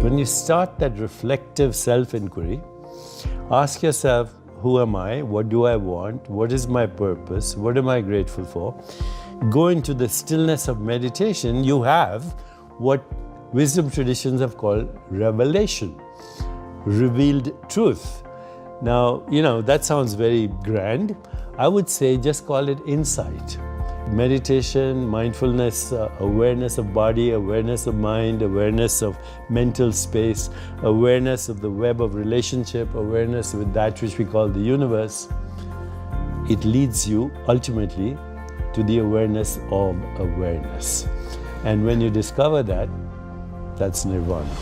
When you start that reflective self-inquiry, ask yourself, who am I? What do I want? What is my purpose? What am I grateful for? Go into the stillness of meditation, you have what wisdom traditions have called revelation, revealed truth. Now, that sounds very grand. I would say just call it insight. Meditation, mindfulness, awareness of body, awareness of mind, awareness of mental space, awareness of the web of relationship, awareness with that which we call the universe. It leads you ultimately to the awareness of awareness. And when you discover that, that's nirvana.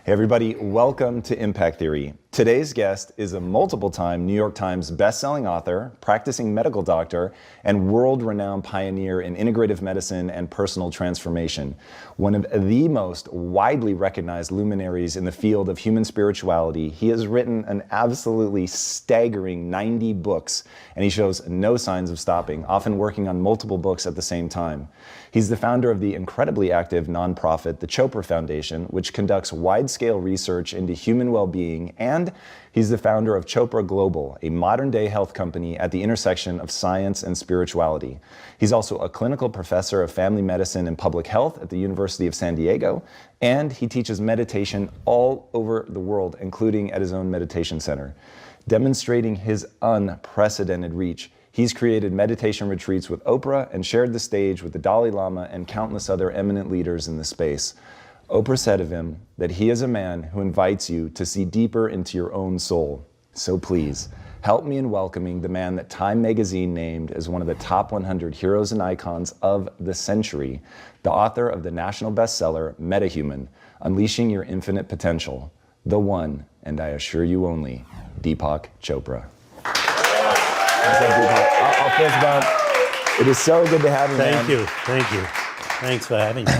Hey everybody, welcome to Impact Theory. Today's guest is a multiple-time New York Times best-selling author, practicing medical doctor, and world-renowned pioneer in integrative medicine and personal transformation. One of the most widely recognized luminaries in the field of human spirituality, he has written an absolutely staggering 90 books, and he shows no signs of stopping, often working on multiple books at the same time. He's the founder of the incredibly active nonprofit, the Chopra Foundation, which conducts wide-scale research into human well-being, and he's the founder of Chopra Global, a modern-day health company at the intersection of science and spirituality. He's also a clinical professor of family medicine and public health at the University of San Diego, and he teaches meditation all over the world, including at his own meditation center. Demonstrating his unprecedented reach, he's created meditation retreats with Oprah and shared the stage with the Dalai Lama and countless other eminent leaders in the space. Oprah said of him that he is a man who invites you to see deeper into your own soul. So please, help me in welcoming the man that Time magazine named as one of the top 100 heroes and icons of the century, the author of the national bestseller, MetaHuman, Unleashing Your Infinite Potential, the one, and I assure you only, Deepak Chopra. I'll fist bump. It is so good to have you, man. Thank you. Thanks for having me.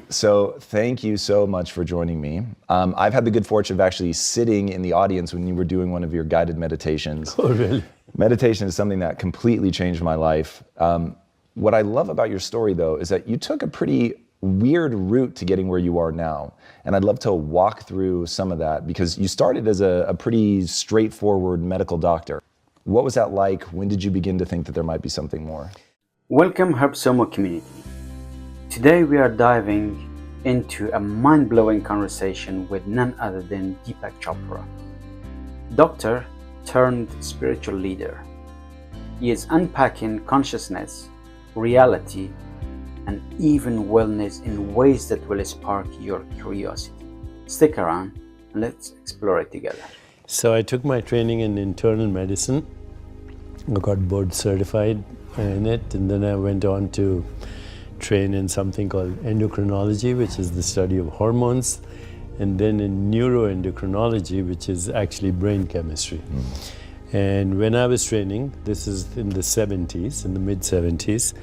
So thank you so much for joining me. I've had the good fortune of actually sitting in the audience when you were doing one of your guided meditations. Oh, really? Meditation is something that completely changed my life. What I love about your story, though, is that you took a pretty weird route to getting where you are now. And I'd love to walk through some of that because you started as a pretty straightforward medical doctor. What was that like? When did you begin to think that there might be something more? Welcome, Herbsumo community. Today we are diving into a mind-blowing conversation with none other than Deepak Chopra, doctor turned spiritual leader. He is unpacking consciousness, reality, and even wellness in ways that will spark your curiosity. Stick around and let's explore it together. So I took my training in internal medicine. I got board certified in it, and then I went on to train in something called endocrinology, which is the study of hormones, and then in neuroendocrinology, which is actually brain chemistry. And when I was training, this is in the 70s, in the mid-70s,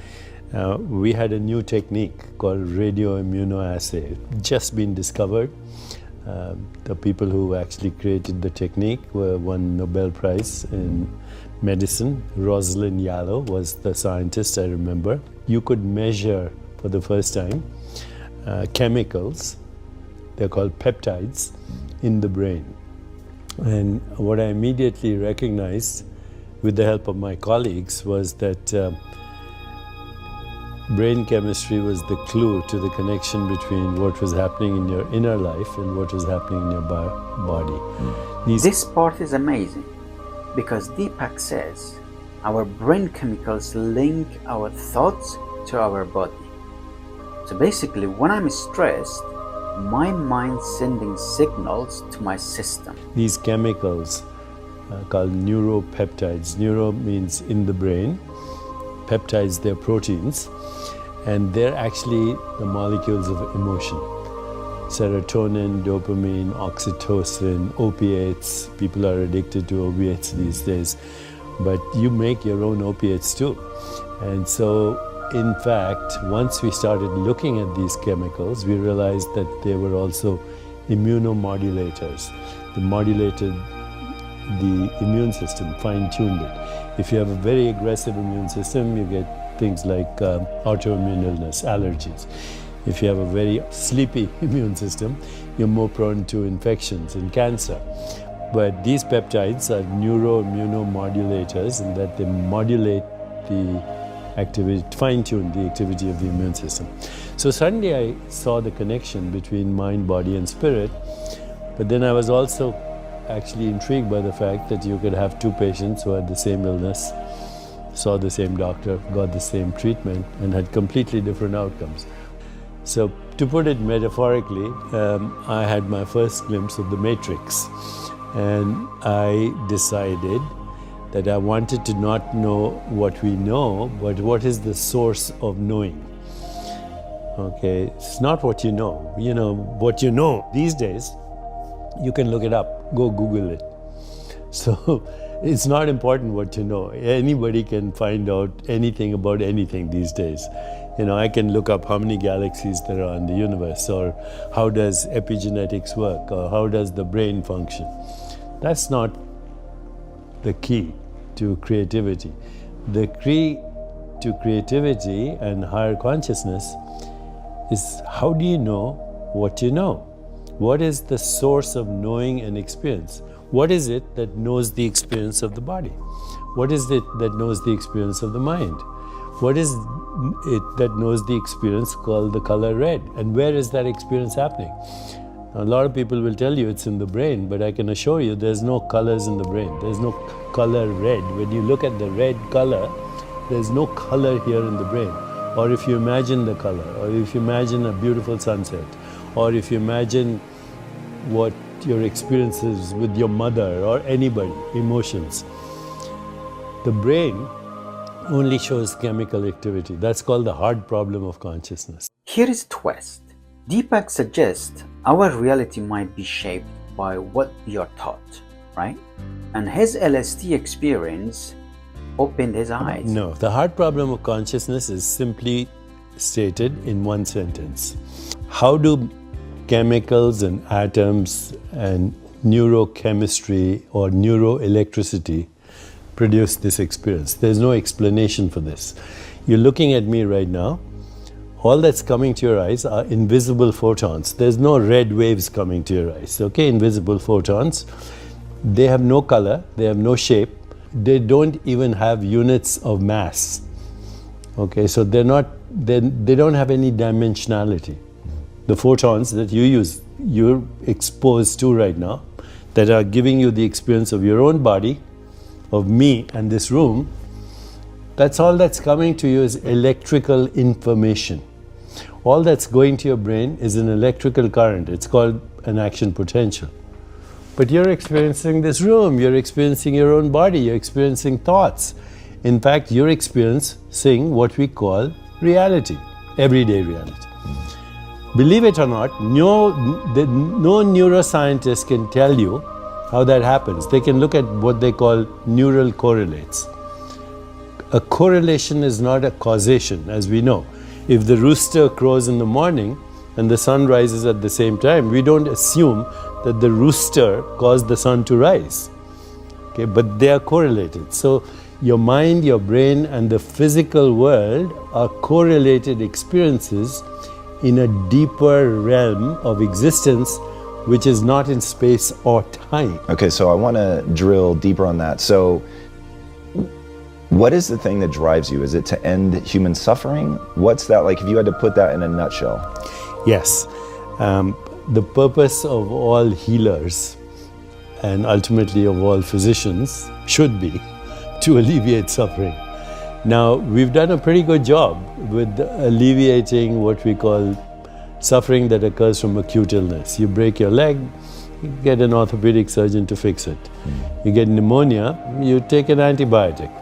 we had a new technique called radioimmunoassay, just been discovered. The people who actually created the technique won Nobel Prize in medicine. Rosalind Yallow was the scientist, I remember. You could measure for the first time chemicals, they're called peptides, in the brain. And what I immediately recognized with the help of my colleagues was that brain chemistry was the clue to the connection between what was happening in your inner life and what was happening in your body. This part is amazing because Deepak says our brain chemicals link our thoughts to our body. So basically, when I'm stressed, my mind's sending signals to my system. These chemicals called neuropeptides. Neuro means in the brain. Peptides, they're proteins. And they're actually the molecules of emotion. Serotonin, dopamine, oxytocin, opiates. People are addicted to opiates these days. But you make your own opiates too. And so, in fact, once we started looking at these chemicals, we realized that they were also immunomodulators. They modulated the immune system, fine-tuned it. If you have a very aggressive immune system, you get things like autoimmune illness, allergies. If you have a very sleepy immune system, you're more prone to infections and cancer. But these peptides are neuroimmunomodulators in that they modulate the activity, fine-tune the activity of the immune system. So suddenly I saw the connection between mind, body and spirit, but then I was also actually intrigued by the fact that you could have two patients who had the same illness, saw the same doctor, got the same treatment and had completely different outcomes. So to put it metaphorically, I had my first glimpse of the Matrix, and I decided that I wanted to not know what we know, but what is the source of knowing. Okay, it's not what you know. You know, what you know these days, you can look it up, go Google it. So it's not important what you know. Anybody can find out anything about anything these days. You know, I can look up how many galaxies there are in the universe, or how does epigenetics work, or how does the brain function. That's not the key to creativity. The key to creativity and higher consciousness is, how do you know what you know? What is the source of knowing and experience? What is it that knows the experience of the body? What is it that knows the experience of the mind? What is it that knows the experience called the color red? And where is that experience happening? A lot of people will tell you it's in the brain, but I can assure you there's no colors in the brain. There's no color red. When you look at the red color, there's no color here in the brain. Or if you imagine the color, or if you imagine a beautiful sunset, or if you imagine what your experience is with your mother or anybody, emotions. The brain only shows chemical activity. That's called the hard problem of consciousness. Here is a twist. Deepak suggests our reality might be shaped by what we are taught, right? And his LSD experience opened his eyes. No, the hard problem of consciousness is simply stated in one sentence. How do chemicals and atoms and neurochemistry or neuroelectricity produce this experience? There's no explanation for this. You're looking at me right now. All that's coming to your eyes are invisible photons. There's no red waves coming to your eyes, okay? Invisible photons. They have no color, they have no shape. They don't even have units of mass, okay? So they don't have any dimensionality. The photons that you're exposed to right now, that are giving you the experience of your own body, of me and this room, that's all that's coming to you is electrical information. All that's going to your brain is an electrical current. It's called an action potential. But you're experiencing this room, you're experiencing your own body, you're experiencing thoughts. In fact, you're experiencing what we call reality, everyday reality. Believe it or not, no neuroscientist can tell you how that happens. They can look at what they call neural correlates. A correlation is not a causation, as we know. If the rooster crows in the morning and the sun rises at the same time, we don't assume that the rooster caused the sun to rise. Okay, but they are correlated. So your mind, your brain, and the physical world are correlated experiences in a deeper realm of existence, which is not in space or time. Okay, so I want to drill deeper on that. So what is the thing that drives you? Is it to end human suffering? What's that like, if you had to put that in a nutshell? Yes. The purpose of all healers and ultimately of all physicians should be to alleviate suffering. Now, we've done a pretty good job with alleviating what we call suffering that occurs from acute illness. You break your leg, you get an orthopedic surgeon to fix it. You get pneumonia, you take an antibiotic.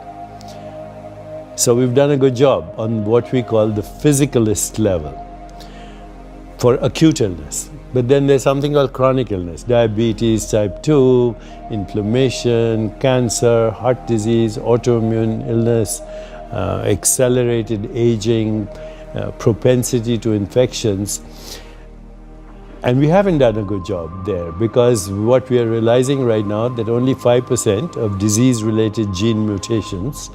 So we've done a good job on what we call the physicalist level for acute illness. But then there's something called chronic illness, diabetes type 2, inflammation, cancer, heart disease, autoimmune illness, accelerated aging, propensity to infections. And we haven't done a good job there, because what we are realizing right now that only 5% of disease-related gene mutations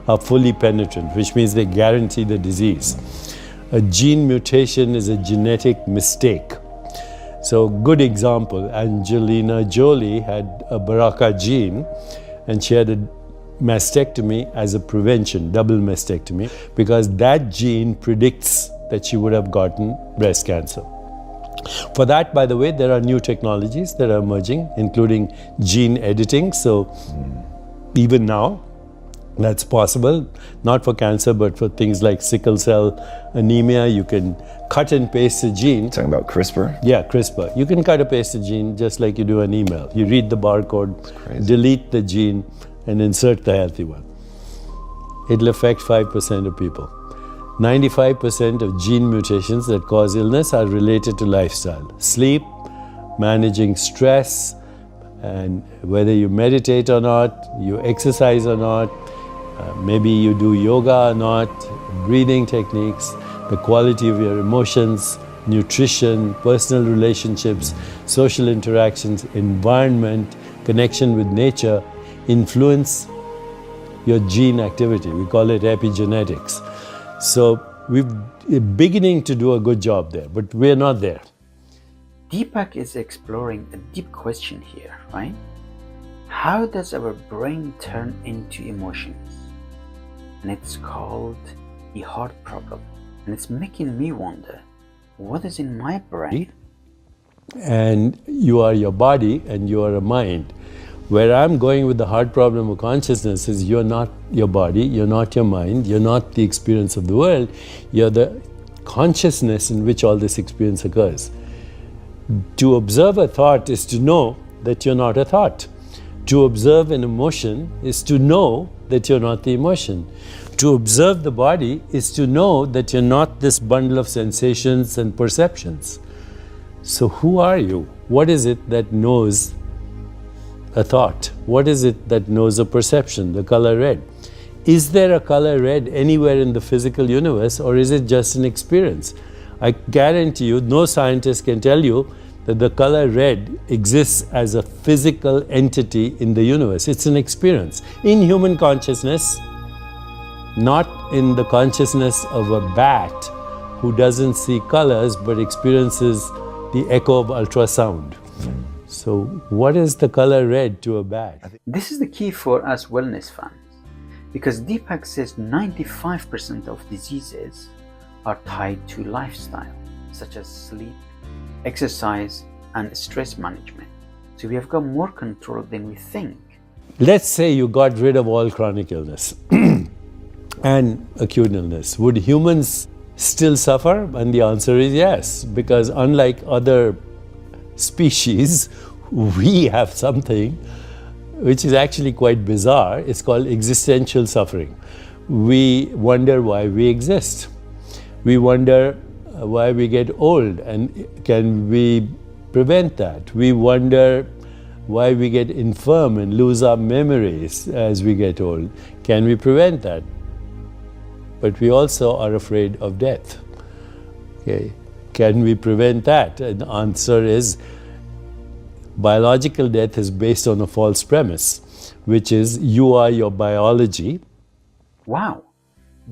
are fully penetrant, which means they guarantee the disease. A gene mutation is a genetic mistake. So, good example, Angelina Jolie had a BRCA gene and she had a mastectomy as a prevention, double mastectomy, because that gene predicts that she would have gotten breast cancer. For that, by the way, there are new technologies that are emerging, including gene editing. So even now, that's possible, not for cancer, but for things like sickle cell anemia. You can cut and paste a gene. Talking about CRISPR? Yeah, CRISPR. You can cut and paste a gene just like you do an email. You read the barcode, delete the gene, and insert the healthy one. It'll affect 5% of people. 95% of gene mutations that cause illness are related to lifestyle. Sleep, managing stress, and whether you meditate or not, you exercise or not, maybe you do yoga or not, breathing techniques, the quality of your emotions, nutrition, personal relationships, social interactions, environment, connection with nature influence your gene activity. We call it epigenetics. So we're beginning to do a good job there, but we're not there. Deepak is exploring a deep question here, right? How does our brain turn into emotions? And it's called the heart problem. And it's making me wonder, what is in my brain? And you are your body and you are a mind. Where I'm going with the heart problem of consciousness is you're not your body, you're not your mind, you're not the experience of the world, you're the consciousness in which all this experience occurs. To observe a thought is to know that you're not a thought. To observe an emotion is to know that you're not the emotion. To observe the body is to know that you're not this bundle of sensations and perceptions. So who are you? What is it that knows a thought? What is it that knows a perception, the color red? Is there a color red anywhere in the physical universe, or is it just an experience? I guarantee you, no scientist can tell you that the color red exists as a physical entity in the universe. It's an experience in human consciousness, not in the consciousness of a bat who doesn't see colors but experiences the echo of ultrasound. So what is the color red to a bat? This is the key for us wellness fans, because Deepak says 95% of diseases are tied to lifestyle, such as sleep, exercise, and stress management. So we have got more control than we think. Let's say you got rid of all chronic illness and acute illness. Would humans still suffer? And the answer is yes, because unlike other species, we have something which is actually quite bizarre. It's called existential suffering. We wonder why we exist. We wonder why we get old, and can we prevent that? We wonder why we get infirm and lose our memories as we get old. Can we prevent that? But we also are afraid of death. Okay. Can we prevent that? And the answer is biological death is based on a false premise, which is you are your biology. Wow!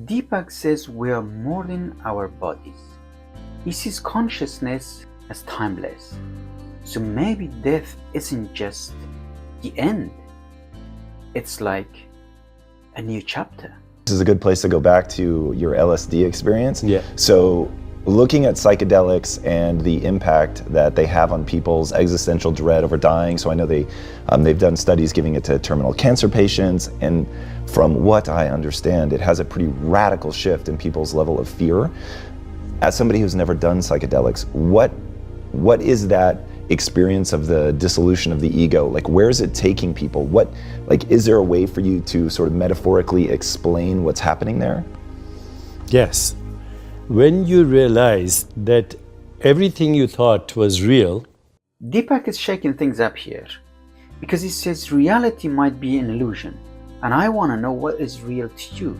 Deepak says we are more than our bodies. He sees consciousness as timeless. So maybe death isn't just the end. It's like a new chapter. This is a good place to go back to your LSD experience. Yeah. So looking at psychedelics and the impact that they have on people's existential dread over dying. So I know they've done studies giving it to terminal cancer patients, and from what I understand, it has a pretty radical shift in people's level of fear. As somebody who's never done psychedelics, what is that experience of the dissolution of the ego? Like, where is it taking people? Is there a way for you to sort of metaphorically explain what's happening there? Yes. When you realize that everything you thought was real. Deepak is shaking things up here because he says reality might be an illusion, and I want to know what is real to you.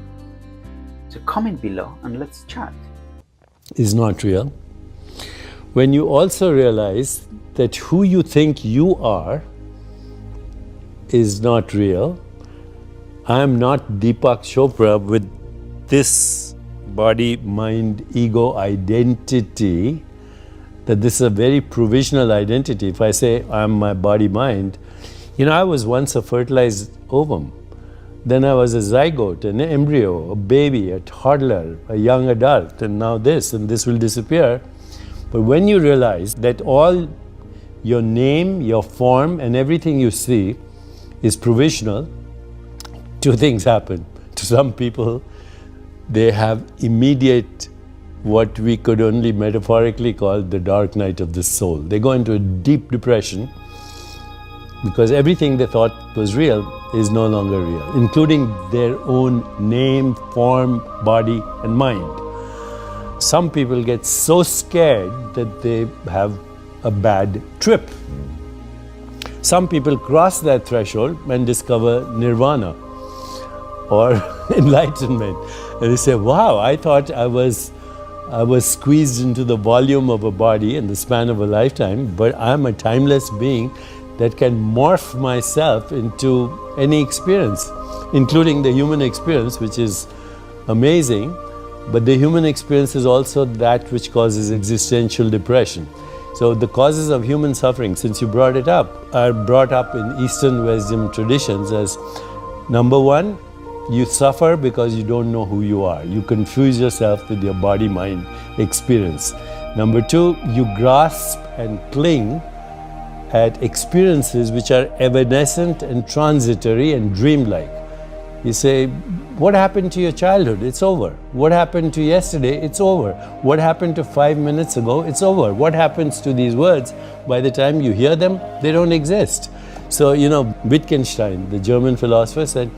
So comment below and let's chat. Is not real. When you also realize that who you think you are is not real. I am not Deepak Chopra with this body, mind, ego identity, that this is a very provisional identity. If I say I'm my body, mind, I was once a fertilized ovum. Then I was a zygote, an embryo, a baby, a toddler, a young adult, and now this, and this will disappear. But when you realize that all your name, your form, and everything you see is provisional, two things happen. To some people, they have immediate, what we could only metaphorically call the dark night of the soul. They go into a deep depression because everything they thought was real is no longer real, including their own name, form, body, and mind. Some people get so scared that they have a bad trip. Some people cross that threshold and discover nirvana or enlightenment. And they say, wow, I thought I was squeezed into the volume of a body in the span of a lifetime, but I'm a timeless being that can morph myself into any experience, including the human experience, which is amazing. But the human experience is also that which causes existential depression. So the causes of human suffering, since you brought it up, are brought up in Eastern wisdom traditions as, number one, you suffer because you don't know who you are. You confuse yourself with your body-mind experience. Number two, you grasp and cling at experiences which are evanescent and transitory and dreamlike. You say, what happened to your childhood? It's over. What happened to yesterday? It's over. What happened to 5 minutes ago? It's over. What happens to these words? By the time you hear them, they don't exist. So, Wittgenstein, the German philosopher, said,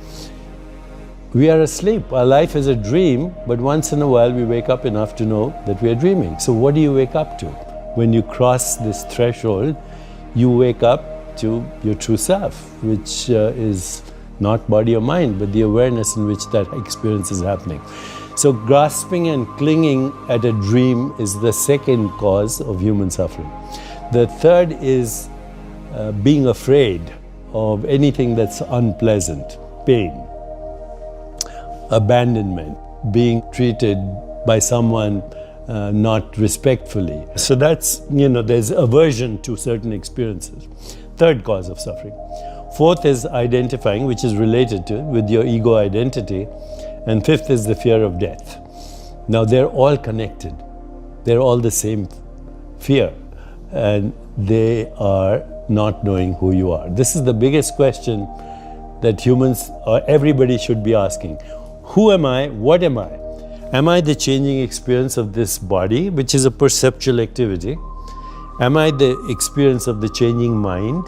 we are asleep. Our life is a dream, but once in a while we wake up enough to know that we are dreaming. So what do you wake up to? When you cross this threshold, you wake up to your true self, which is not body or mind, but the awareness in which that experience is happening. So grasping and clinging at a dream is the second cause of human suffering. The third is being afraid of anything that's unpleasant, pain, abandonment, being treated by someone not respectfully. So that's, there's aversion to certain experiences. Third cause of suffering. Fourth is identifying, which is related to it, with your ego identity. And fifth is the fear of death. Now they're all connected. They're all the same fear. And they are not knowing who you are. This is the biggest question that humans, or everybody should be asking. Who am I? What am I? Am I the changing experience of this body, which is a perceptual activity? Am I the experience of the changing mind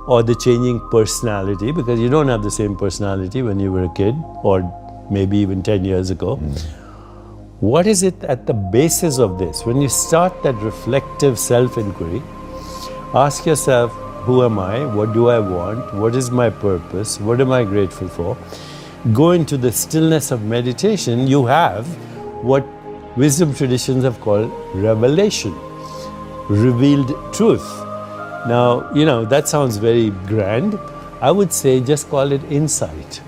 or the changing personality? Because you don't have the same personality when you were a kid or maybe even 10 years ago. What is it at the basis of this? When you start that reflective self-inquiry, ask yourself, who am I? What do I want? What is my purpose? What am I grateful for? Go into the stillness of meditation, you have what wisdom traditions have called revelation, revealed truth. Now, that sounds very grand. I would say just call it insight.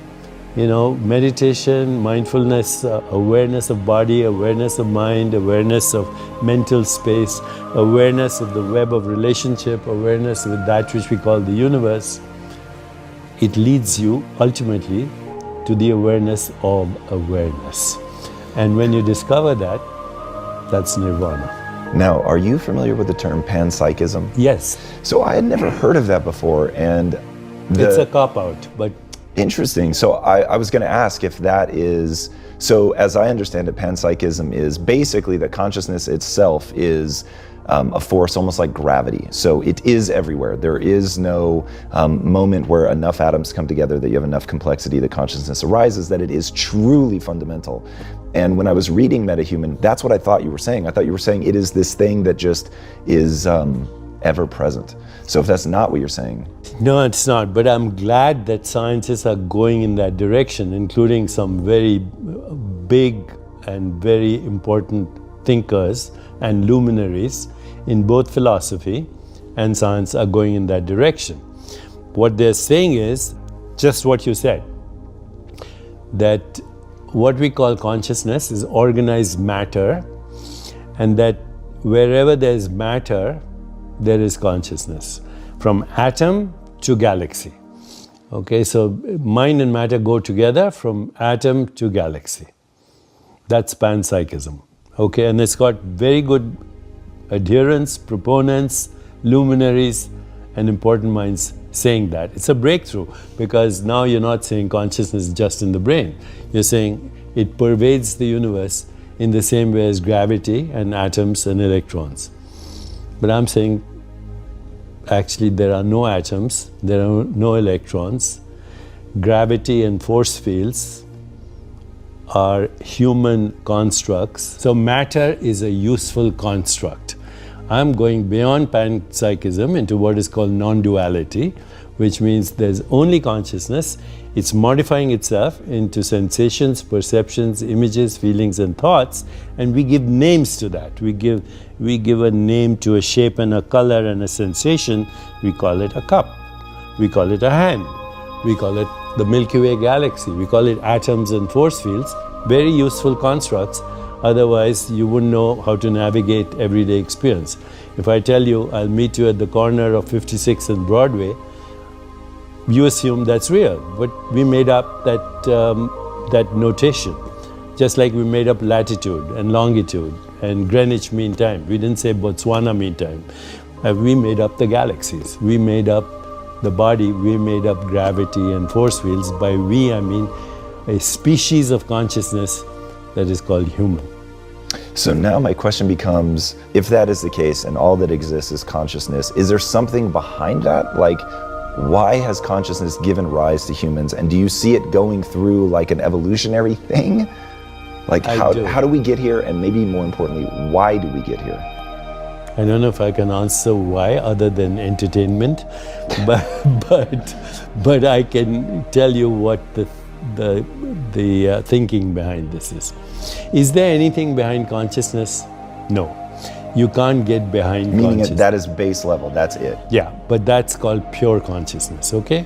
Meditation, mindfulness, awareness of body, awareness of mind, awareness of mental space, awareness of the web of relationship, awareness with that which we call the universe. It leads you ultimately to the awareness of awareness. And when you discover that, that's nirvana. Now, are you familiar with the term panpsychism? Yes. So I had never heard of that before, and it's a cop-out, but... Interesting. So I was going to ask if that is, so as I understand it, panpsychism is basically that consciousness itself is a force almost like gravity. So it is everywhere. There is no moment where enough atoms come together that you have enough complexity that consciousness arises, that it is truly fundamental. And when I was reading Metahuman, that's what I thought you were saying. I thought you were saying it is this thing that just is ever present. So if that's not what you're saying. No, it's not. But I'm glad that scientists are going in that direction, including some very big and very important thinkers and luminaries in both philosophy and science are going in that direction. What they're saying is just what you said, that what we call consciousness is organized matter, and that wherever there's matter, there is consciousness, from atom to galaxy. Okay, so mind and matter go together from atom to galaxy. That's panpsychism. Okay, and it's got very good adherents, proponents, luminaries, and important minds saying that. It's a breakthrough, because now you're not saying consciousness is just in the brain. You're saying it pervades the universe in the same way as gravity and atoms and electrons. But I'm saying actually there are no atoms, there are no electrons. Gravity and force fields are human constructs. So matter is a useful construct. I'm going beyond panpsychism into what is called non-duality, which means there's only consciousness. It's modifying itself into sensations, perceptions, images, feelings, and thoughts, and we give names to that. We give a name to a shape and a color and a sensation. We call it a cup. We call it a hand. We call it the Milky Way galaxy. We call it atoms and force fields. Very useful constructs. Otherwise, you wouldn't know how to navigate everyday experience. If I tell you, I'll meet you at the corner of 56th and Broadway, you assume that's real. But we made up that notation, just like we made up latitude and longitude and Greenwich Mean Time. We didn't say Botswana Mean Time. We made up the galaxies. We made up the body. We made up gravity and force fields. By we, I mean a species of consciousness that is called human. So now my question becomes, if that is the case and all that exists is consciousness, is there something behind that? Like, why has consciousness given rise to humans? And do you see it going through like an evolutionary thing? Like how do we get here? And maybe more importantly, why do we get here? I don't know if I can answer why other than entertainment, but I can tell you what the thinking behind this is. Is there anything behind consciousness? No. You can't get behind Meaning consciousness. that is base level, that's it. Yeah, but that's called pure consciousness, okay?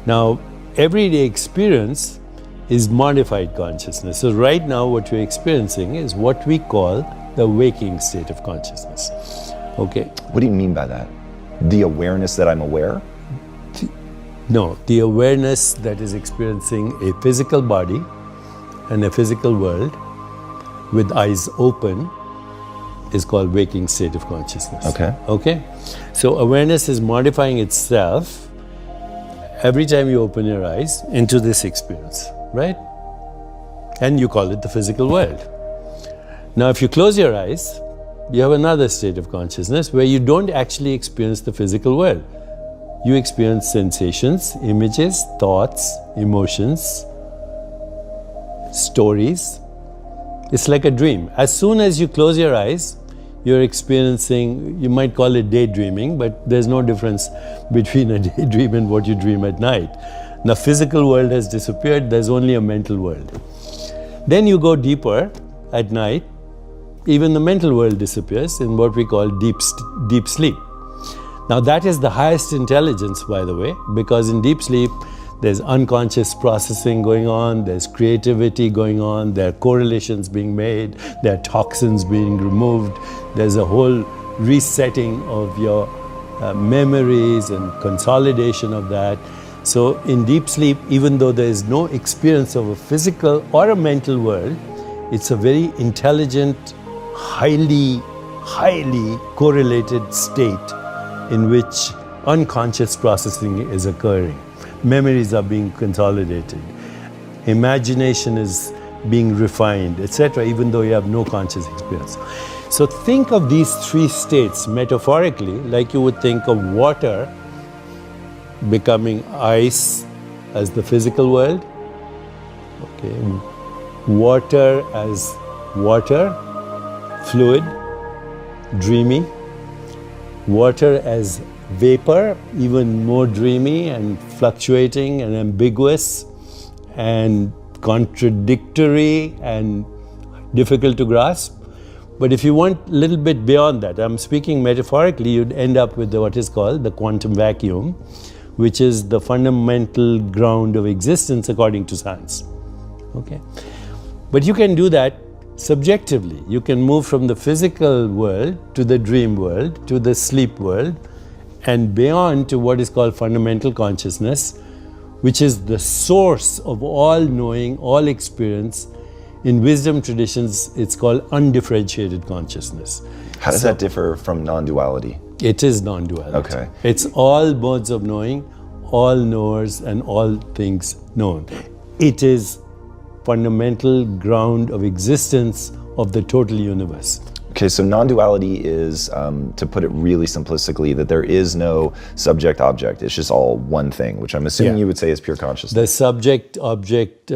Now, everyday experience is modified consciousness. So right now what we're experiencing is what we call the waking state of consciousness, okay? What do you mean by that? The awareness that I'm aware? No, the awareness that is experiencing a physical body and a physical world with eyes open is called waking state of consciousness. Okay. Okay? So awareness is modifying itself every time you open your eyes into this experience, right? And you call it the physical world. Now, if you close your eyes, you have another state of consciousness where you don't actually experience the physical world. You experience sensations, images, thoughts, emotions, stories. It's like a dream. As soon as you close your eyes, you're experiencing, you might call it daydreaming, but there's no difference between a daydream and what you dream at night. The physical world has disappeared, there's only a mental world. Then you go deeper at night, even the mental world disappears in what we call deep sleep. Now that is the highest intelligence, by the way, because in deep sleep, there's unconscious processing going on, there's creativity going on, there are correlations being made, there are toxins being removed, there's a whole resetting of your memories and consolidation of that. So in deep sleep, even though there is no experience of a physical or a mental world, it's a very intelligent, highly correlated state in which unconscious processing is occurring. Memories are being consolidated. Imagination is being refined, etc., even though you have no conscious experience. So think of these three states metaphorically, like you would think of water becoming ice as the physical world. Okay. Water as water, fluid, dreamy. Water as vapor, even more dreamy and fluctuating and ambiguous and contradictory and difficult to grasp. But if you want a little bit beyond that, I'm speaking metaphorically, you'd end up with what is called the quantum vacuum, which is the fundamental ground of existence according to science. Okay. But you can do that subjectively. You can move from the physical world to the dream world, to the sleep world, and beyond to what is called fundamental consciousness, which is the source of all knowing, all experience. In wisdom traditions, it's called undifferentiated consciousness. How does that differ from non-duality? It is non-duality. Okay. It's all modes of knowing, all knowers, and all things known. It is fundamental ground of existence of the total universe. Okay, so non-duality is, to put it really simplistically, that there is no subject-object. It's just all one thing, which I'm assuming you would say is pure consciousness. The subject-object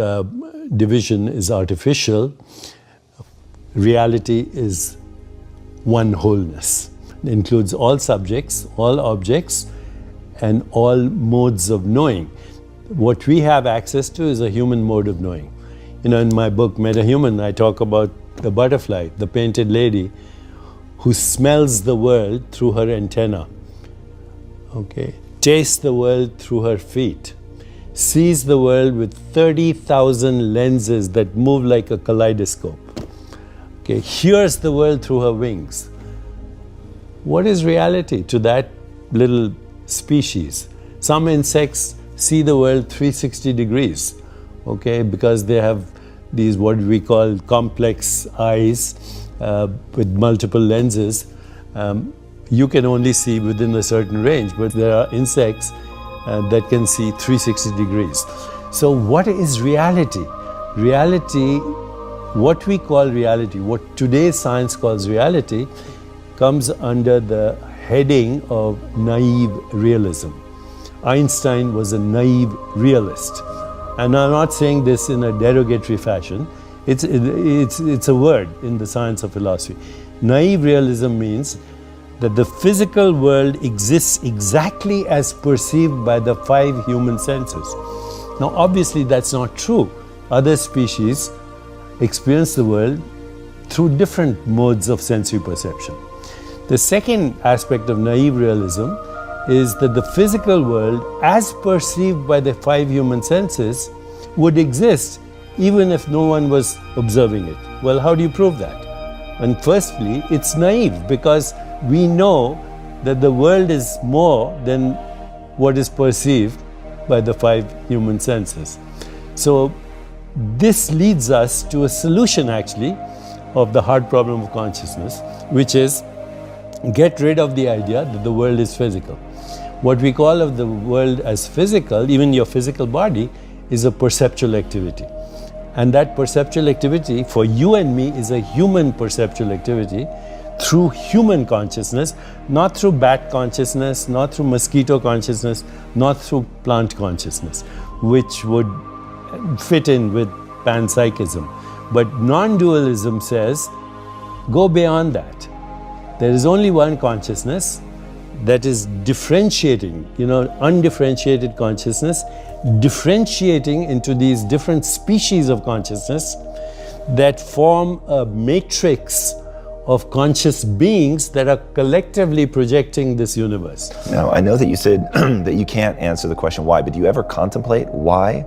division is artificial. Reality is one wholeness. It includes all subjects, all objects, and all modes of knowing. What we have access to is a human mode of knowing. You know, in my book, Metahuman, I talk about the butterfly, the painted lady, who smells the world through her antenna, okay, tastes the world through her feet, sees the world with 30,000 lenses that move like a kaleidoscope, okay, hears the world through her wings. What is reality to that little species? Some insects see the world 360 degrees, okay, because they have these what we call complex eyes with multiple lenses. You can only see within a certain range, but there are insects that can see 360 degrees. So what is reality? Reality, what we call reality, what today's science calls reality, comes under the heading of naive realism. Einstein was a naive realist. And I'm not saying this in a derogatory fashion. It's a word in the science of philosophy. Naive realism means that the physical world exists exactly as perceived by the 5 human senses. Now, obviously, that's not true. Other species experience the world through different modes of sensory perception. The second aspect of naive realism is that the physical world, as perceived by the 5 human senses, would exist even if no one was observing it. Well, how do you prove that? And firstly, it's naive because we know that the world is more than what is perceived by the 5 human senses. So this leads us to a solution actually of the hard problem of consciousness, which is get rid of the idea that the world is physical. What we call of the world as physical, even your physical body, is a perceptual activity. And that perceptual activity for you and me is a human perceptual activity through human consciousness, not through bat consciousness, not through mosquito consciousness, not through plant consciousness, which would fit in with panpsychism. But non-dualism says, go beyond that. There is only one consciousness that is differentiating, undifferentiated consciousness, differentiating into these different species of consciousness that form a matrix of conscious beings that are collectively projecting this universe. Now, I know that you said that you can't answer the question why, but do you ever contemplate why?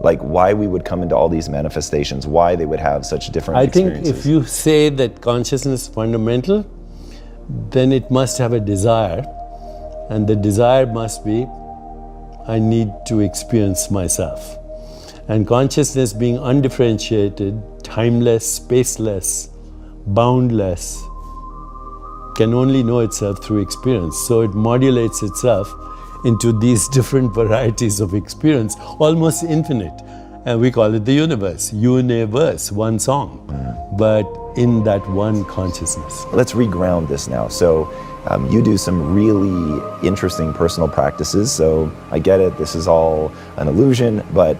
Like why we would come into all these manifestations, why they would have such different experiences? I think if you say that consciousness is fundamental, then it must have a desire, and the desire must be, I need to experience myself. And consciousness being undifferentiated, timeless, spaceless, boundless, can only know itself through experience. So it modulates itself into these different varieties of experience, almost infinite. And we call it the universe, universe, one song, but in that one consciousness. Let's reground this now. So you do some really interesting personal practices. So I get it, this is all an illusion, but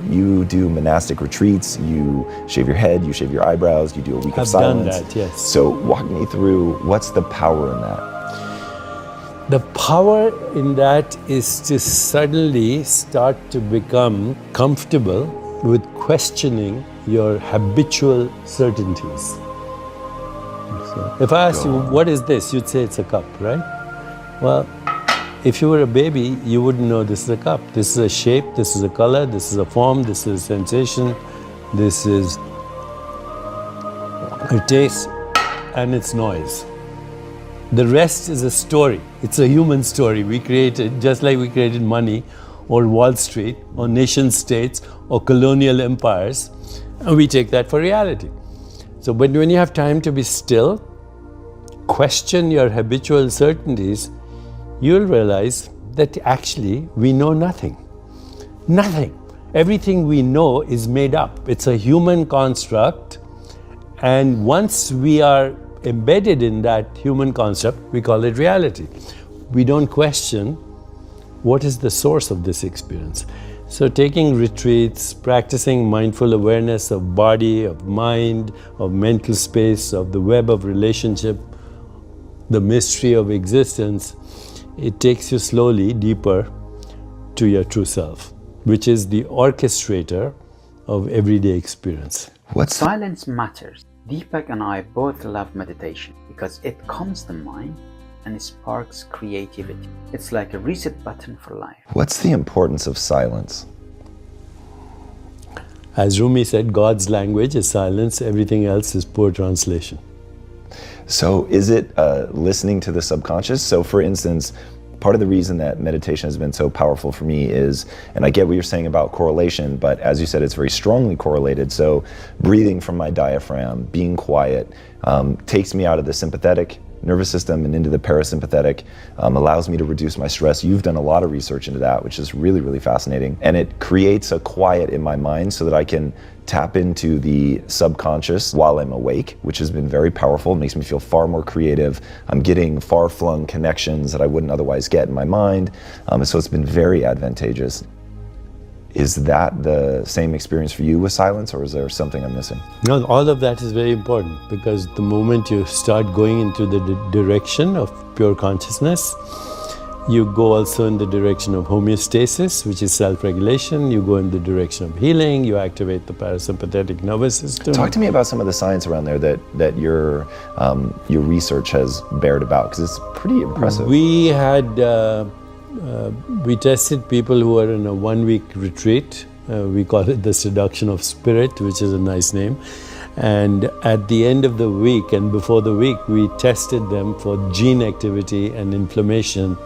you do monastic retreats, you shave your head, you shave your eyebrows, you do a week of silence. I've done that, yes. So walk me through, what's the power in that? The power in that is to suddenly start to become comfortable with questioning your habitual certainties. So if I asked you, what is this? You'd say it's a cup, right? Well, if you were a baby, you wouldn't know this is a cup. This is a shape, this is a color, this is a form, this is a sensation, this is a taste, and its noise. The rest is a story. It's a human story we created, just like we created money or Wall Street or nation states or colonial empires, and we take that for reality. So when you have time to be still, question your habitual certainties, you'll realize that actually we know nothing. Nothing. Everything we know is made up. It's a human construct, and once we are embedded in that human concept, we call it reality. We don't question what is the source of this experience. So taking retreats, practicing mindful awareness of body, of mind, of mental space, of the web of relationship, the mystery of existence, it takes you slowly deeper to your true self, which is the orchestrator of everyday experience. Silence matters. Deepak and I both love meditation because it calms the mind and sparks creativity. It's like a reset button for life. What's the importance of silence? As Rumi said, God's language is silence, everything else is poor translation. So is it listening to the subconscious? So for instance, part of the reason that meditation has been so powerful for me is, and I get what you're saying about correlation, but as you said, it's very strongly correlated. So breathing from my diaphragm, being quiet, takes me out of the sympathetic nervous system and into the parasympathetic, allows me to reduce my stress. You've done a lot of research into that, which is really, really fascinating. And it creates a quiet in my mind so that I can tap into the subconscious while I'm awake, which has been very powerful. It makes me feel far more creative. I'm getting far-flung connections that I wouldn't otherwise get in my mind. So it's been very advantageous. Is that the same experience for you with silence, or is there something I'm missing? No, all of that is very important, because the moment you start going into the direction of pure consciousness, you go also in the direction of homeostasis, which is self-regulation. You go in the direction of healing. You activate the parasympathetic nervous system. Talk to me about some of the science around there that your research has bared about, because it's pretty impressive. We tested people who were in a 1-week retreat. We call it the seduction of spirit, which is a nice name. And at the end of the week and before the week, we tested them for gene activity and inflammation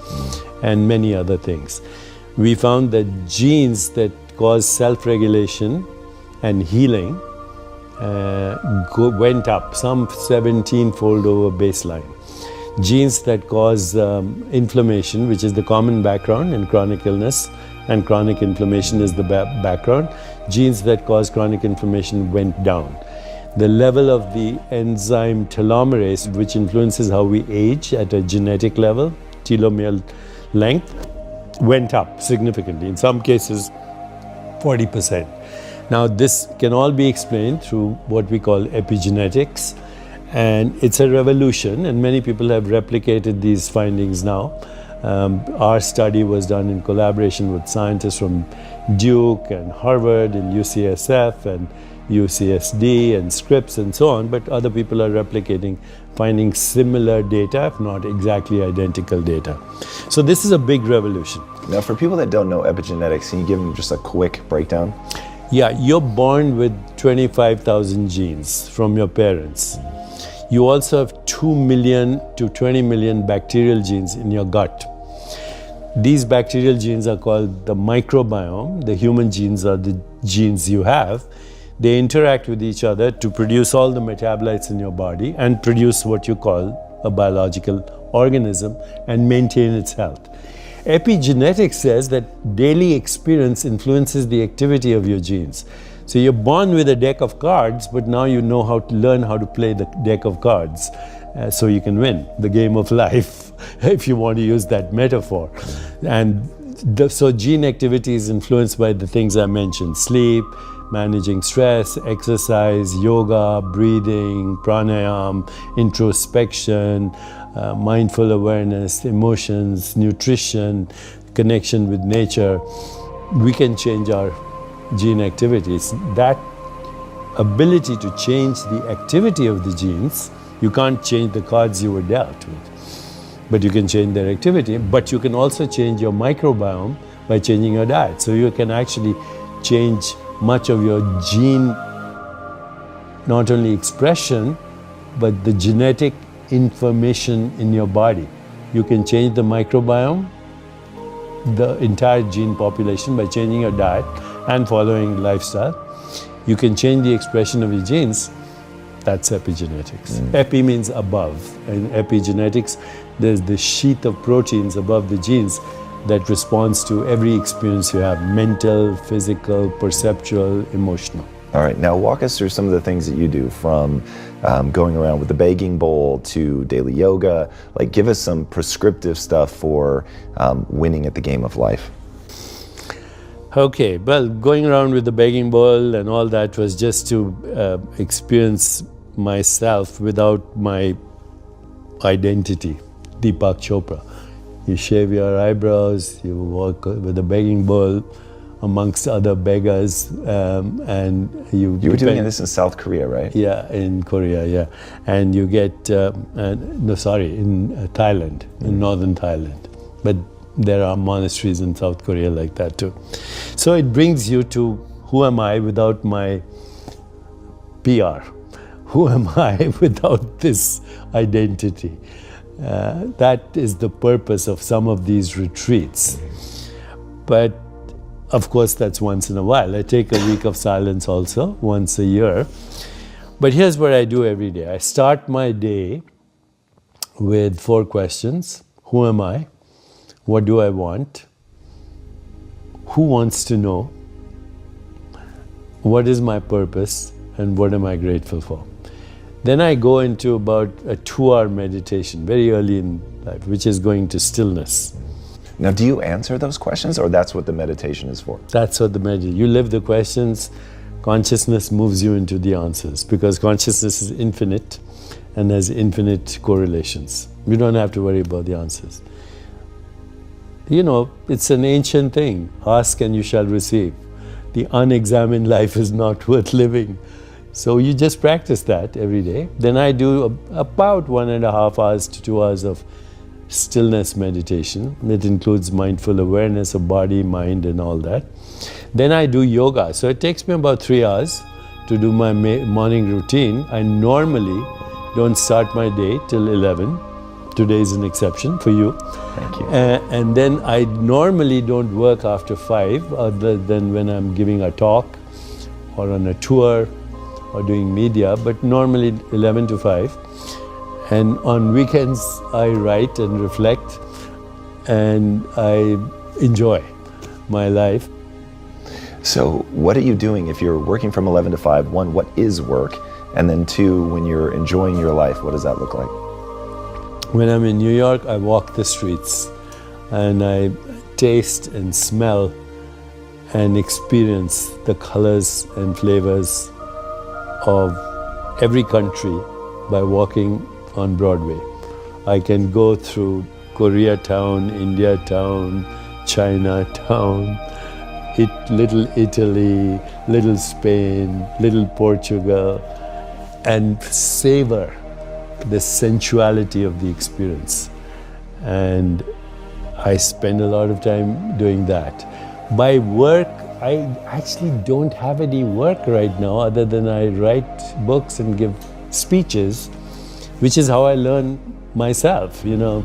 and many other things. We found that genes that cause self-regulation and healing went up, some 17-fold over baseline. Genes that cause inflammation, which is the common background in chronic illness, and chronic inflammation is the background. Genes that cause chronic inflammation went down. The level of the enzyme telomerase, which influences how we age at a genetic level, telomere length, went up significantly, in some cases 40%. Now this can all be explained through what we call epigenetics, and it's a revolution, and many people have replicated these findings now. Our study was done in collaboration with scientists from Duke and Harvard and UCSF and UCSD and Scripps and so on, but other people are replicating, finding similar data, if not exactly identical data. So this is a big revolution. Now, for people that don't know epigenetics, can you give them just a quick breakdown? Yeah, you're born with 25,000 genes from your parents. You also have 2 million to 20 million bacterial genes in your gut. These bacterial genes are called the microbiome. The human genes are the genes you have. They interact with each other to produce all the metabolites in your body and produce what you call a biological organism and maintain its health. Epigenetics says that daily experience influences the activity of your genes. So you're born with a deck of cards, but now you know how to learn how to play the deck of cards so you can win the game of life, if you want to use that metaphor. And so gene activity is influenced by the things I mentioned: sleep, managing stress, exercise, yoga, breathing, pranayama, introspection, mindful awareness, emotions, nutrition, connection with nature. We can change our gene activities. That ability to change the activity of the genes, you can't change the cards you were dealt with, but you can change their activity. But you can also change your microbiome by changing your diet. So you can actually change much of your gene, not only expression, but the genetic information in your body. You can change the microbiome, the entire gene population, by changing your diet and following lifestyle. You can change the expression of your genes. That's epigenetics. Epi means above. In epigenetics, there's the sheath of proteins above the genes that responds to every experience you have: mental, physical, perceptual, emotional. All right, now walk us through some of the things that you do, from going around with the begging bowl to daily yoga. Like, give us some prescriptive stuff for winning at the game of life. Okay, well, going around with the begging bowl and all that was just to experience myself without my identity, Deepak Chopra. You shave your eyebrows, you walk with a begging bowl amongst other beggars, and you were doing this in South Korea, right? Yeah, in Korea, yeah. And you get, in Thailand, in northern Thailand. But there are monasteries in South Korea like that too. So it brings you to, who am I without my PR? Who am I without this identity? That is the purpose of some of these retreats. But of course, that's once in a while. I take a week of silence also, once a year. But here's what I do every day. I start my day with 4 questions. Who am I? What do I want? Who wants to know? What is my purpose? And what am I grateful for? Then I go into about a 2-hour meditation, very early in life, which is going to stillness. Now, do you answer those questions, or that's what the meditation is for? That's what the meditation, you live the questions, consciousness moves you into the answers, because consciousness is infinite and has infinite correlations. You don't have to worry about the answers. You know, it's an ancient thing. Ask and you shall receive. The unexamined life is not worth living. So you just practice that every day. Then I do about 1.5 hours to 2 hours of stillness meditation. It includes mindful awareness of body, mind, and all that. Then I do yoga. So it takes me about 3 hours to do my morning routine. I normally don't start my day till 11. Today is an exception for you. Thank you. And then I normally don't work after 5, other than when I'm giving a talk or on a tour or doing media, but normally 11 to 5. And on weekends, I write and reflect, and I enjoy my life. So what are you doing if you're working from 11 to 5? 1, what is work? And then 2, when you're enjoying your life, what does that look like? When I'm in New York, I walk the streets and I taste and smell and experience the colors and flavors of every country by walking on Broadway. I can go through Koreatown, Indiatown, Chinatown, little Italy, little Spain, little Portugal, and savor the sensuality of the experience. And I spend a lot of time doing that. By work, I actually don't have any work right now other than I write books and give speeches, which is how I learn myself. You know,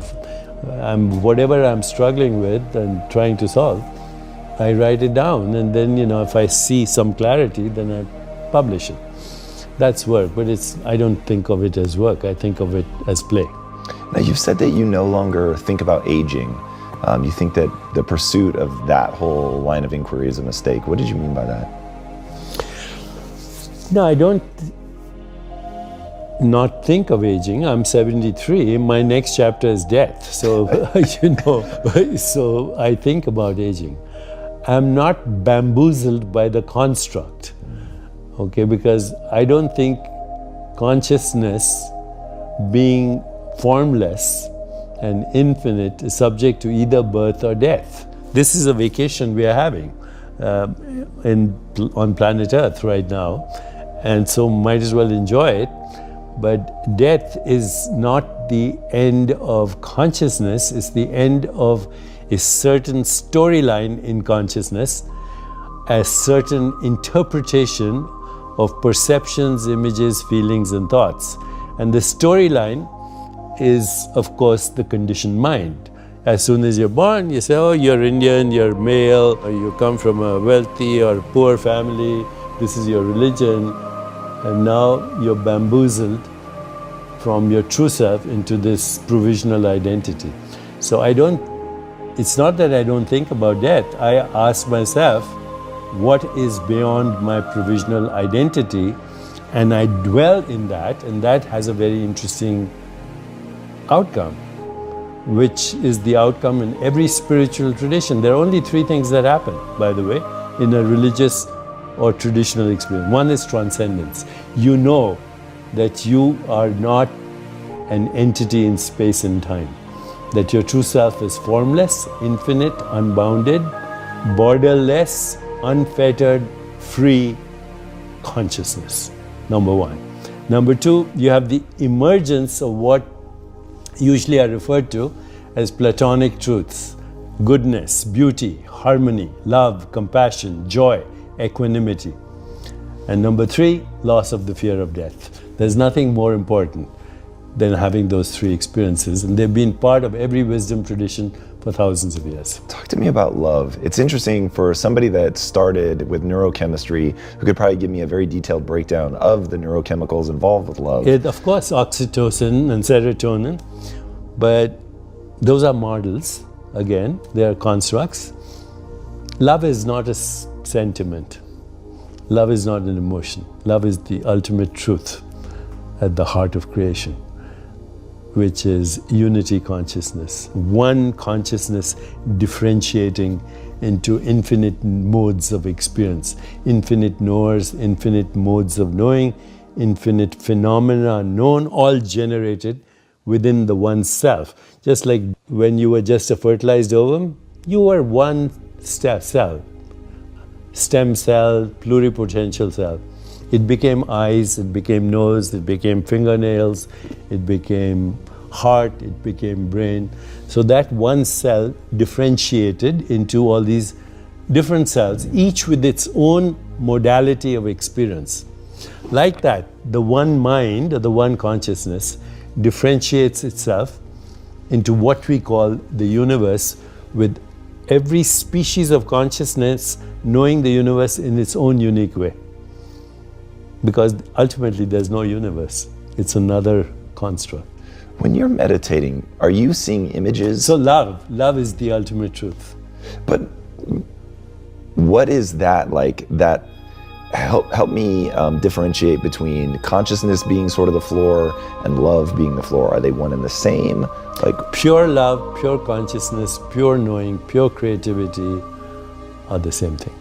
whatever I'm struggling with and trying to solve, I write it down, and then, you know, if I see some clarity, then I publish it. That's work, but I don't think of it as work. I think of it as play. Now, you've said that you no longer think about aging. You think that the pursuit of that whole line of inquiry is a mistake. What did you mean by that? No, I don't not think of aging. I'm 73. My next chapter is death. So, you know, so I think about aging. I'm not bamboozled by the construct. Okay, because I don't think consciousness, being formless and infinite, is subject to either birth or death. This is a vacation we are having on planet Earth right now, and so might as well enjoy it. But death is not the end of consciousness, it's the end of a certain storyline in consciousness, a certain interpretation of perceptions, images, feelings, and thoughts. And the storyline is, of course, the conditioned mind. As soon as you're born, you say, oh, you're Indian, you're male, or you come from a wealthy or poor family, this is your religion, and now you're bamboozled from your true self into this provisional identity. So it's not that I don't think about death. I ask myself, what is beyond my provisional identity? And I dwell in that, and that has a very interesting outcome, which is the outcome in every spiritual tradition. There are only three things that happen, by the way, in a religious or traditional experience. One is transcendence. You know that you are not an entity in space and time, that your true self is formless, infinite, unbounded, borderless, unfettered, free consciousness. Number one. Number two, you have the emergence of what usually are referred to as Platonic truths: goodness, beauty, harmony, love, compassion, joy, equanimity. And number three, loss of the fear of death. There's nothing more important than having those three experiences, and they've been part of every wisdom tradition for thousands of years. Talk to me about love. It's interesting for somebody that started with neurochemistry, who could probably give me a very detailed breakdown of the neurochemicals involved with love. Of course, oxytocin and serotonin, but those are models. Again, they are constructs. Love is not a sentiment. Love is not an emotion. Love is the ultimate truth at the heart of creation, which is unity consciousness. One consciousness differentiating into infinite modes of experience, infinite knowers, infinite modes of knowing, infinite phenomena known, all generated within the one self. Just like when you were just a fertilized ovum, you were one cell, stem cell, pluripotential cell. It became eyes, it became nose, it became fingernails, it became heart, it became brain. So that one cell differentiated into all these different cells, each with its own modality of experience. Like that, the one mind, or the one consciousness, differentiates itself into what we call the universe, with every species of consciousness knowing the universe in its own unique way. Because ultimately there's no universe. It's another construct. When you're meditating, are you seeing images? So love is the ultimate truth. But what is that like? That help me differentiate between consciousness being sort of the floor and love being the floor. Are they one and the same? Like pure love, pure consciousness, pure knowing, pure creativity are the same thing.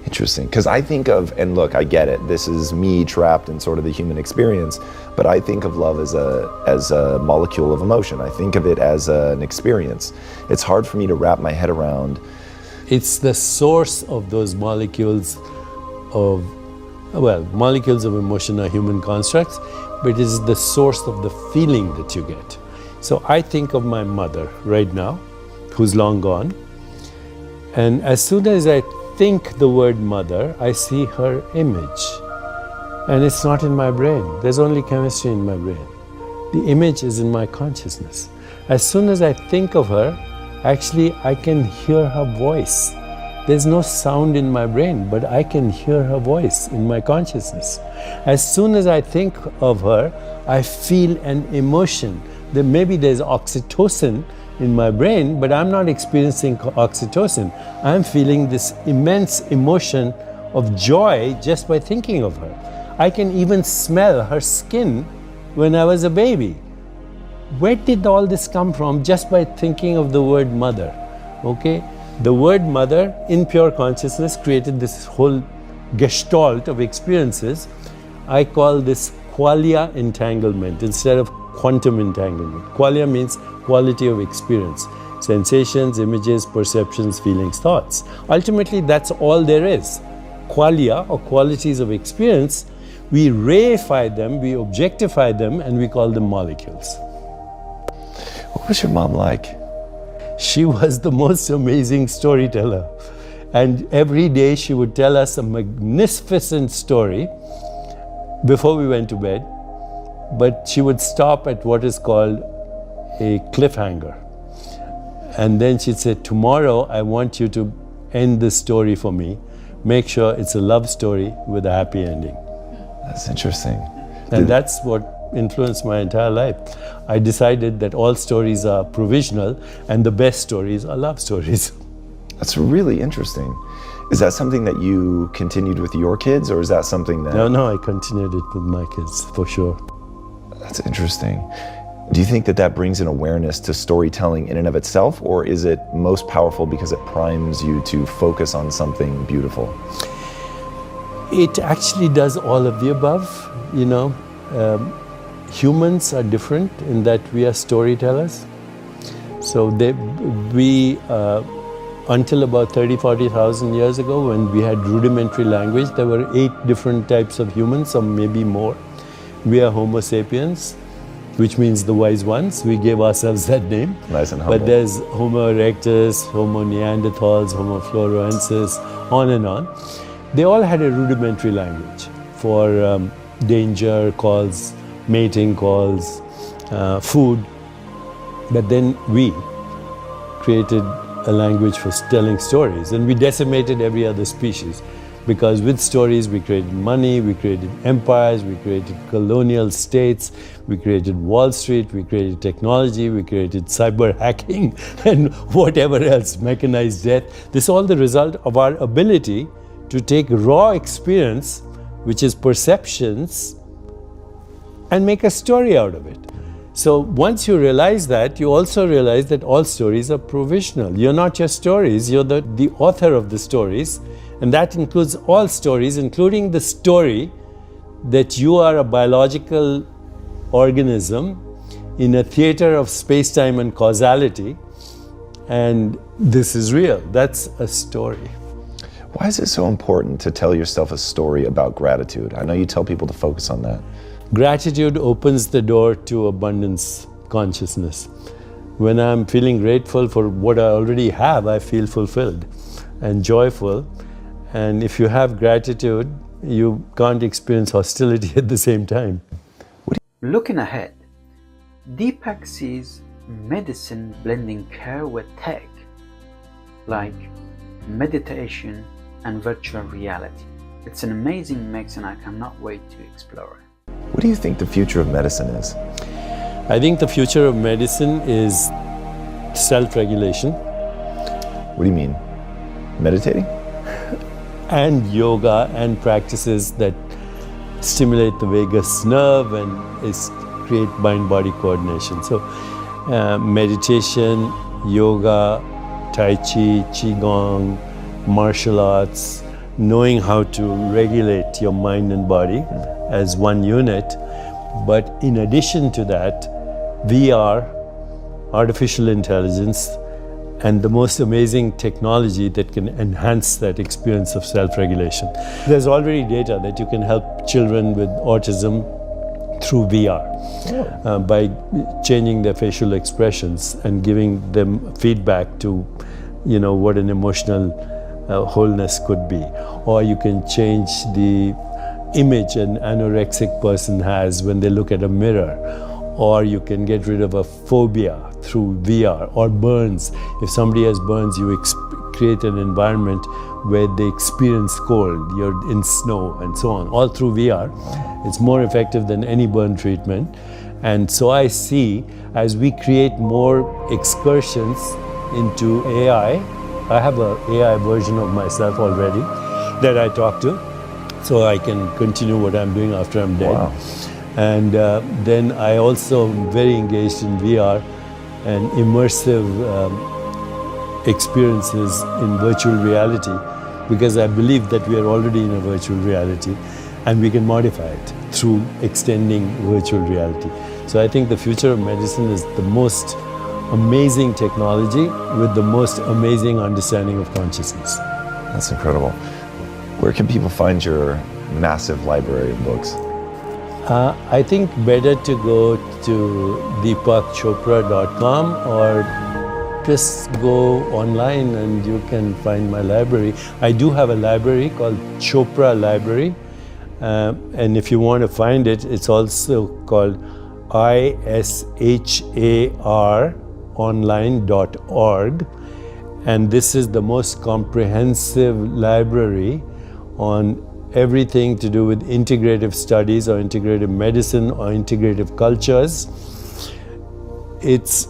Interesting, because I think of, and look, I get it, this is me trapped in sort of the human experience, but I think of love as a molecule of emotion. I think of it as an experience. It's hard for me to wrap my head around. It's the source of those molecules of, molecules of emotion are human constructs, but it is the source of the feeling that you get. So I think of my mother right now, who's long gone, and as soon as I think the word mother, I see her image. And it's not in my brain. There's only chemistry in my brain. The image is in my consciousness. As soon as I think of her, actually I can hear her voice. There's no sound in my brain, but I can hear her voice in my consciousness. As soon as I think of her, I feel an emotion. Maybe there's oxytocin in my brain, but I'm not experiencing oxytocin. I'm feeling this immense emotion of joy just by thinking of her. I can even smell her skin when I was a baby. Where did all this come from? Just by thinking of the word mother, okay? The word mother in pure consciousness created this whole gestalt of experiences. I call this qualia entanglement instead of quantum entanglement. Qualia means quality of experience. Sensations, images, perceptions, feelings, thoughts. Ultimately, that's all there is. Qualia, or qualities of experience, we reify them, we objectify them, and we call them molecules. What was your mom like? She was the most amazing storyteller. And every day she would tell us a magnificent story before we went to bed. but she would stop at what is called a cliffhanger. And then she'd say, tomorrow I want you to end this story for me. Make sure it's a love story with a happy ending. That's interesting. And that's what influenced my entire life. I decided that all stories are provisional and the best stories are love stories. That's really interesting. Is that something that you continued with your kids, or is that something that... No, I continued it with my kids, for sure. That's interesting. Do you think that that brings an awareness to storytelling in and of itself, or is it most powerful because it primes you to focus on something beautiful? It actually does all of the above, you know. Humans are different in that we are storytellers. So until about 40,000 years ago, when we had rudimentary language, there were 8 different types of humans, or maybe more. We are Homo sapiens, which means the wise ones. We gave ourselves that name. Nice and humble. But there's Homo erectus, Homo neanderthals, Homo florensis, on and on. They all had a rudimentary language for danger calls, mating calls, food. But then we created a language for telling stories, and we decimated every other species, because with stories we created money, we created empires, we created colonial states, we created Wall Street, we created technology, we created cyber hacking and whatever else, mechanized death. This is all the result of our ability to take raw experience, which is perceptions, and make a story out of it. So once you realize that, you also realize that all stories are provisional. You're not just stories, you're the author of the stories, and that includes all stories, including the story that you are a biological organism in a theater of space-time and causality, and this is real. That's a story. Why is it so important to tell yourself a story about gratitude? I know you tell people to focus on that. Gratitude opens the door to abundance consciousness. When I'm feeling grateful for what I already have, I feel fulfilled and joyful. And if you have gratitude, you can't experience hostility at the same time. Looking ahead, Deepak sees medicine blending care with tech, like meditation and virtual reality. It's an amazing mix, and I cannot wait to explore it. What do you think the future of medicine is? I think the future of medicine is self-regulation. What do you mean? Meditating? And yoga and practices that stimulate the vagus nerve and create mind-body coordination. So meditation, yoga, tai chi, qigong, martial arts, knowing how to regulate your mind and body as one unit. But in addition to that, VR, artificial intelligence, and the most amazing technology that can enhance that experience of self-regulation. There's already data that you can help children with autism through VR by changing their facial expressions and giving them feedback to, you know, what an emotional wholeness could be. Or you can change the image an anorexic person has when they look at a mirror. Or you can get rid of a phobia through VR, or burns. If somebody has burns, you create an environment where they experience cold, you're in snow and so on, all through VR. It's more effective than any burn treatment. And so I see, as we create more excursions into AI, I have an AI version of myself already that I talk to, so I can continue what I'm doing after I'm dead. Wow. And then I also am very engaged in VR and immersive experiences in virtual reality, because I believe that we are already in a virtual reality and we can modify it through extending virtual reality. So I think the future of medicine is the most amazing technology with the most amazing understanding of consciousness. That's incredible. Where can people find your massive library of books? I think better to go to deepakchopra.com or just go online and you can find my library. I do have a library called Chopra Library, And if you want to find it, it's also called isharonline.org. And this is the most comprehensive library on everything to do with integrative studies or integrative medicine or integrative cultures.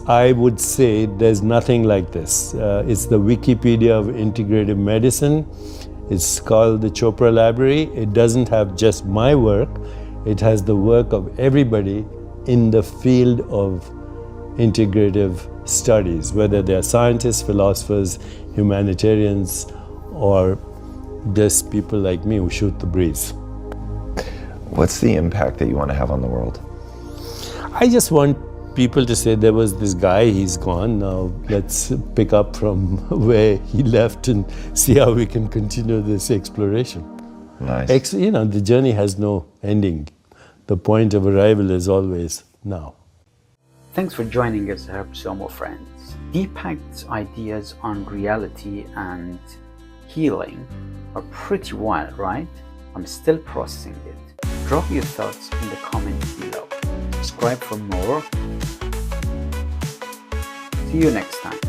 I would say there's nothing like this. It's the Wikipedia of integrative medicine. It's called the Chopra Library. It doesn't have just my work. It has the work of everybody in the field of integrative studies, whether they are scientists, philosophers, humanitarians, or just people like me who shoot the breeze. What's the impact that you want to have on the world? I just want people to say there was this guy, he's gone, now let's pick up from where he left and see how we can continue this exploration. Nice. The journey has no ending. The point of arrival is always now. Thanks for joining us, Herbsumo friends. Deepak's ideas on reality and healing are pretty wild, right? I'm still processing it. Drop your thoughts in the comments below. Subscribe for more. See you next time.